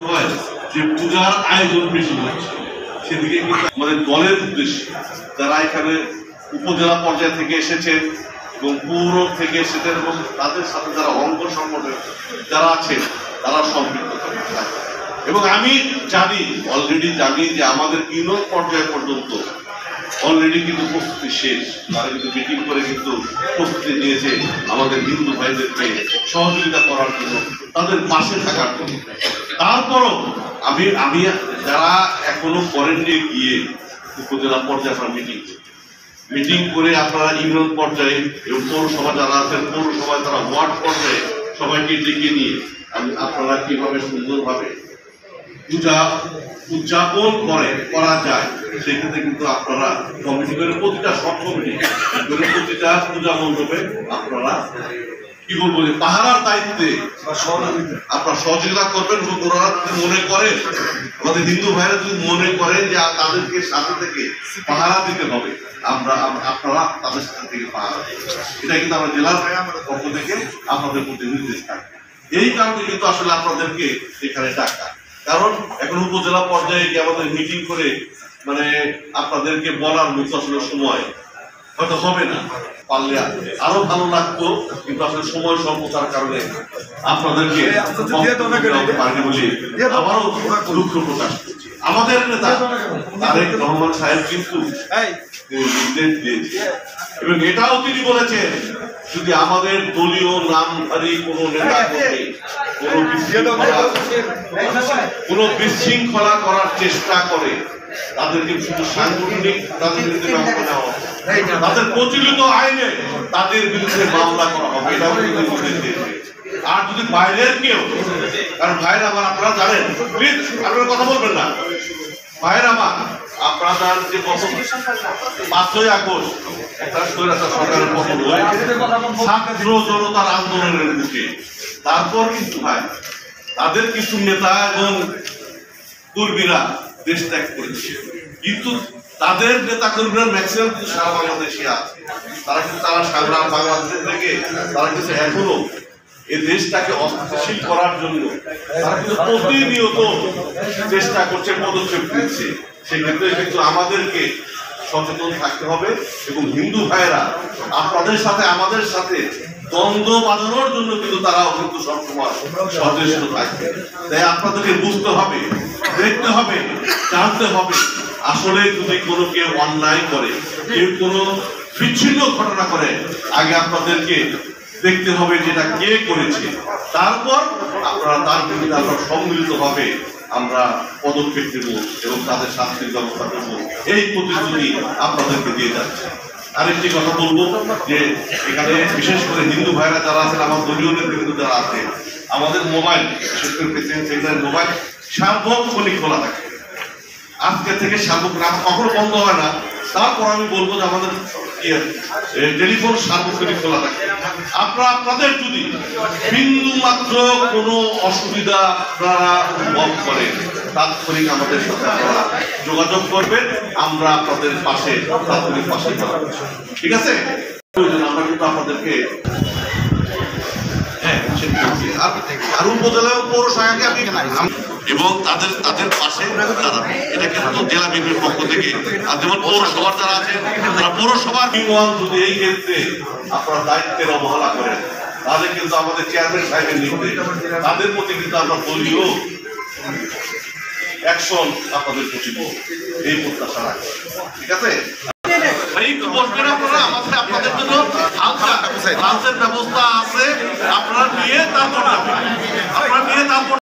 যে পূজার আয়োজন বেশি হচ্ছে সেদিকে কিন্তু আমাদের দলের উদ্দেশ্যে যারা এখানে উপজেলা পর্যায় থেকে এসেছেন এবং পৌর থেকে এসেছেন এবং তাদের সাথে যারা অঙ্গ সংগঠন যারা আছেন তারা সম্পৃক্ত এবং আমি অলরেডি জানি যে আমাদের ইউনিয়ন পর্যায় পর্যন্ত অলরেডি কিন্তু প্রস্তুতি শেষ। তারা কিন্তু মিটিং করে কিন্তু প্রস্তুতি নিয়েছে আমাদের হিন্দু ভাইদেরকে সহযোগিতা করার জন্য, তাদের পাশে থাকার জন্য। তারপরও আমি যারা এখনো করেননি গিয়ে উপজেলা পর্যায়ে আপনারা মিটিং করে আপনারা ইউনিয়ন পর্যায়ে এবং পৌরসভা যারা আছেন পৌরসভায় তারা ওয়ার্ড পর্যায়ে সবাইকে ডেকে নিয়ে আপনারা কিভাবে সুন্দরভাবে পূজা উদযাপন করা যায় সেক্ষেত্রে কিন্তু আপনারা কমিটি করে প্রতিটা সব কমিটি করে প্রতিটা পূজা মণ্ডপে আপনারা কি বলবো যে পাহারার দায়িত্বে আপনারা সহযোগিতা করবেন এবং ওনারা মনে করেন আমাদের হিন্দু ভাইরা যদি মনে করেন যে তাদেরকে সাথে থেকে পাহারা দিতে হবে আপনারা তাদের সাথে থেকে পাহারা দেবেন। এটা কিন্তু আমরা জেলার পক্ষ থেকে আপনাদের প্রতি নির্দেশ থাকবে। এই কারণে কিন্তু আসলে আপনাদেরকে এখানে ডাকা, কারণ এখন উপজেলা পর্যায়ে গিয়ে আমাদের মিটিং করে মানে আপনাদেরকে বলার মতো আসলে সময় হয়তো হবে না, পারলে আরো ভালো লাগতো, কিন্তু আসলে সময় স্বল্পতার কারণে আপনাদেরকে পারিনি বলে আবারও দুঃখ প্রকাশ করছি। আমাদের নেতা তারেক রহমান সাহেব কিন্তু নির্দেশ দিয়েছে এবং এটাও তিনি বলেছেন যদি আমাদের দলীয় নামধারী কোনো নেতা কোনো বিশৃঙ্খলা করার চেষ্টা করে তাদেরকে শুধু সাংগঠনিক তাদের বিরুদ্ধে ব্যবস্থা নেওয়া হবে, তাদের প্রচলিত আইনে তাদের বিরুদ্ধে মামলা করা হবে। এটাও আর যদি বাইরের কেউ, কারণ ভাইয়ের আমার আপনারা জানেন, প্লিজ আপনারা কথা বলবেন না, ভাইয়ের আমার আপনারা যে 5ই আগস্ট একটা স্বৈরাচার সরকারের পতন হয় ছাত্র জনতার আন্দোলনের মুখে, তারপর কিন্তু ভাই তাদের কিছু নেতা এবং কর্মীরা দেশ ত্যাগ করেছে, কিন্তু তাদের নেতা কর্মীরা ম্যাক্সিমাম কিন্তু সারা বাংলাদেশে আছে। তারা সারা বাংলাদেশের থেকে তারা কিন্তু এখনো এই দেশটাকে অস্থিতিশীল করার জন্য তারা কিন্তু প্রতিনিয়ত চেষ্টা করছে, পদক্ষেপ নিচ্ছে। সেক্ষেত্রে কিন্তু আমাদেরকে সচেতন থাকতে হবে এবং হিন্দু ভাইয়েরা আপনাদের সাথে আমাদের সাথে দ্বন্দ্ব বাঁধানোর জন্য কিন্তু তারাও কিন্তু সবসময় সচেষ্ট থাকবে। তাই আপনাদেরকে বুঝতে হবে, দেখতে হবে, জানতে হবে আসলে যদি কোনো কেউ অন্যায় করে, কেউ কোনো বিচ্ছিন্ন ঘটনা করে, আগে আপনাদেরকে দেখতে হবে যেটা কে করেছে, তারপর আপনারা তার বিরুদ্ধে আপনারা সম্মিলিতভাবে আমরা পদক্ষেপ দেব এবং তাদের শাস্তির ব্যবস্থা করবো, এই প্রতিশ্রুতি আপনাদেরকে দিয়ে যাচ্ছে। আরেকটি কথা বলবো যে এখানে বিশেষ করে হিন্দু ভাইরা যারা আছেন, আমার দলীয় নেতৃত্ব যারা আছে, আমাদের মোবাইল বিশেষ করে প্রেসিডেন্ট সেক্রেটারির মোবাইল সার্বক্ষণিক খোলা থাকে। আজকে থেকে সার্বক্ষণিক কখনো বন্ধ হয় না, তারপর আমি বলবো যে আমাদের টেলিফোন সার্বক্ষণিক খোলা থাকে। আপনাদের যদি বিন্দু মাত্র কোনো অসুবিধা আপনারা অনুভব করেন তাৎক্ষণিক আমাদের সাথে আপনারা যোগাযোগ করবেন, আমরা আপনাদের পাশে তাৎক্ষণিক পাশে থাকবো, ঠিক আছে? আমরা কিন্তু আপনাদেরকে আর উপজেলা পৌরসভাকে আমি এবং তাদের পাশে এটা কিন্তু জেলা বিএনপির পক্ষ থেকে, আর যেমন পৌরসভার যারা আছেন তারা পৌরসভার যদি এই ক্ষেত্রে আপনারা দায়িত্বের অবহেলা করেন তাহলে কিন্তু আমাদের চেয়ারম্যান সাহেবের নির্দেশ, তাদের প্রতি কিন্তু আমরা দলীয় অ্যাকশন আপনাদের প্রতি এই প্রত্যাশা রাখি, ঠিক আছে? আপনাদের জন্য ব্যবস্থা আছে, আপনারা নিয়ে তারপর